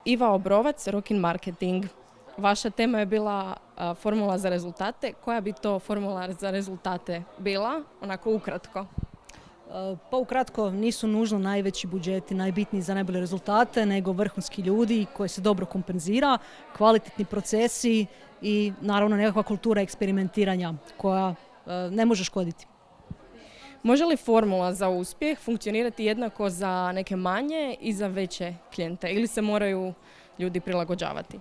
Iva Obrovac, Rockin Marketing. Vaša tema je bila formula za rezultate. Koja bi to formula za rezultate bila? Onako ukratko. Pa ukratko, nisu nužno najveći budžeti najbitniji za najbolje rezultate, nego vrhunski ljudi koji se dobro kompenzira, kvalitetni procesi i naravno nekakva kultura eksperimentiranja koja ne može škoditi. Može li formula za uspjeh funkcionirati jednako za neke manje i za veće klijente ili se moraju ljudi prilagođavati?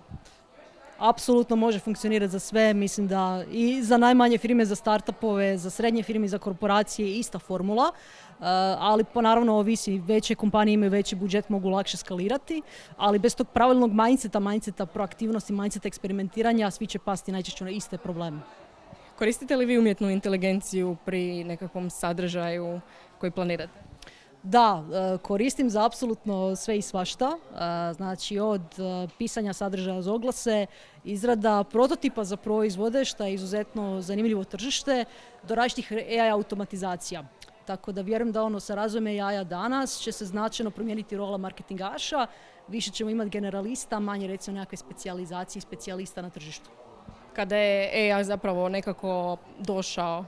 Apsolutno može funkcionirati za sve, mislim da i za najmanje firme, za startupove, za srednje firme i za korporacije ista formula, ali pa naravno ovisi, veće kompanije imaju veći budžet, mogu lakše skalirati, ali bez tog pravilnog mindseta proaktivnosti, mindseta eksperimentiranja, svi će pasti najčešće na iste probleme. Koristite li vi umjetnu inteligenciju pri nekakvom sadržaju koji planirate? Da, koristim za apsolutno sve i svašta, znači od pisanja sadržaja za oglase, izrada prototipa za proizvode, što je izuzetno zanimljivo tržište, do različitih AI automatizacija. Tako da vjerujem da sa razvojem AI-a danas će se značajno promijeniti rola marketingaša, više ćemo imati generalista, manje recimo nekakve specijalizacije i specijalista na tržištu. Kada je AI zapravo nekako došao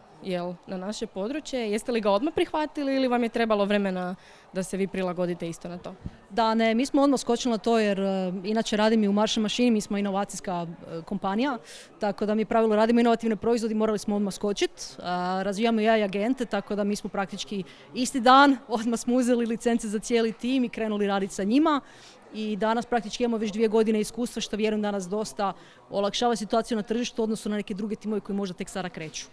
na naše područje, jeste li ga odmah prihvatili ili vam je trebalo vremena da se vi prilagodite isto na to? Da, ne, mi smo odmah skočili na to jer inače radim i u Marshall Machine, mi smo inovacijska kompanija, tako da mi pravilno radimo inovativne proizvode i morali smo odmah skočiti. Razvijamo i AI agente, tako da mi smo praktički isti dan, odmah smo uzeli licence za cijeli tim i krenuli raditi sa njima. I danas praktički imamo već 2 godine iskustva, što vjerujem danas dosta olakšava situaciju na tržištu u odnosu na neke druge timove koji možda tek sada kreću.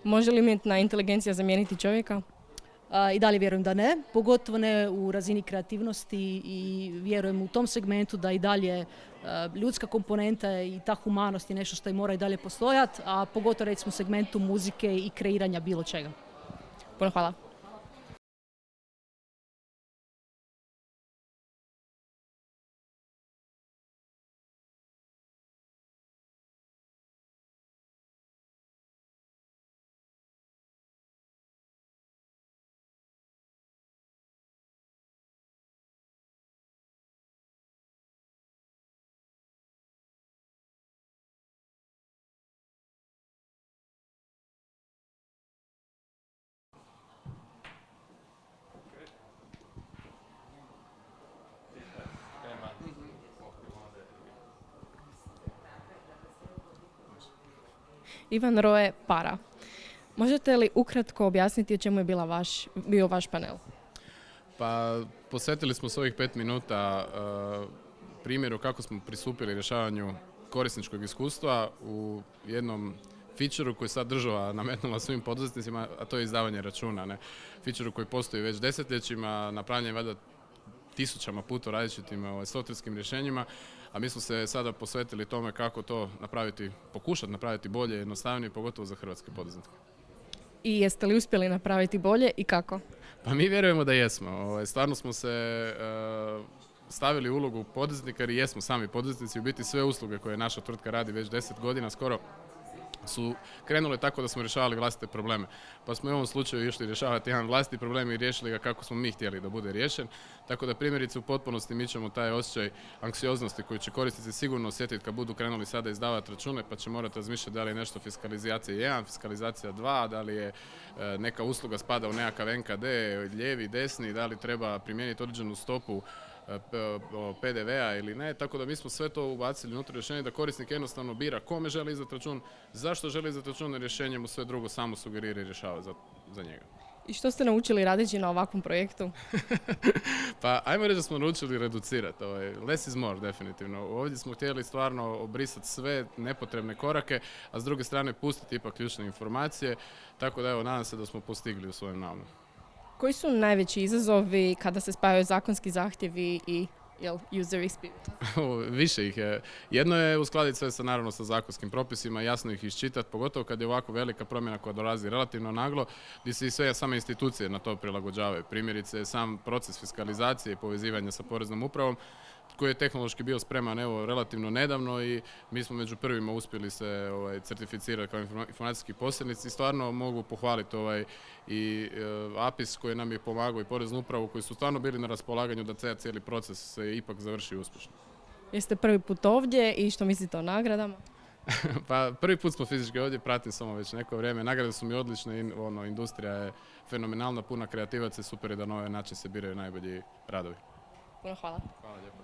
Može li umjetna inteligencija zamijeniti čovjeka? I dalje vjerujem da ne, pogotovo ne u razini kreativnosti i vjerujem u tom segmentu da i dalje ljudska komponenta i ta humanost je nešto što i mora i dalje postojati, a pogotovo recimo u segmentu muzike i kreiranja bilo čega. Puno hvala. Ivan Roe, Para. Možete li ukratko objasniti o čemu je bio vaš panel? Pa posvetili smo s ovih 5 minuta primjeru kako smo pristupili rješavanju korisničkog iskustva u jednom featureu koji sad država nametnula svim poduzetnicima, a to je izdavanje računa. Featureu koji postoji već desetljećima, napravljen valjda tisućama puta različitim softverskim rješenjima, a mi smo se sada posvetili tome kako to pokušati napraviti bolje, jednostavnije, pogotovo za hrvatske poduzetnike. I jeste li uspjeli napraviti bolje i kako? Pa mi vjerujemo da jesmo. Stvarno smo se stavili u ulogu poduzetnika jer jesmo sami poduzetnici. U biti sve usluge koje naša tvrtka radi već 10 godina skoro su krenule tako da smo rješavali vlastite probleme. Pa smo u ovom slučaju išli rješavati jedan vlastiti problem i riješili ga kako smo mi htjeli da bude riješen. Tako da primjerice u potpunosti mi ćemo taj osjećaj anksioznosti koji će korisnici sigurno osjetiti kad budu krenuli sada izdavati račune, pa će morati razmišljati da li je nešto fiskalizacija 1, fiskalizacija 2, da li je neka usluga spada u nekakav NKD, lijevi, desni, da li treba primijeniti određenu stopu PDV-a ili ne, tako da mi smo sve to ubacili unutra rješenje da korisnik jednostavno bira kome želi izdati račun, zašto želi izdati račun, i rješenje mu sve drugo samo sugerira i rješava za njega. I što ste naučili radeći na ovakvom projektu? Pa ajmo reći da smo naučili reducirati. Less is more, definitivno. Ovdje smo htjeli stvarno obrisati sve nepotrebne korake, a s druge strane pustiti ipak ključne informacije, tako da nadam se da smo postigli u svojem naumu. Koji su najveći izazovi kada se spajaju zakonski zahtjevi i user experience? Više ih je. Jedno je uskladiti sve naravno sa zakonskim propisima, jasno ih iščitati, pogotovo kad je ovako velika promjena koja dolazi relativno naglo, gdje se i sve same institucije na to prilagođavaju. Primjerice, sam proces fiskalizacije i povezivanja sa poreznom upravom, koji je tehnološki bio spreman relativno nedavno i mi smo među prvima uspjeli se certificirati kao informacijski posrednici i stvarno mogu pohvaliti i APIS koji nam je pomagao i poreznu upravu koji su stvarno bili na raspolaganju da cijeli proces se ipak završi uspješno. Jeste prvi put ovdje i što mislite o nagradama? Pa prvi put smo fizički ovdje, pratim samo već neko vrijeme. Nagrade su mi odlične, industrija je fenomenalna, puna kreativaca i super je da na ovaj način se biraju najbolji radovi. Puno hvala. Hvala lijepo.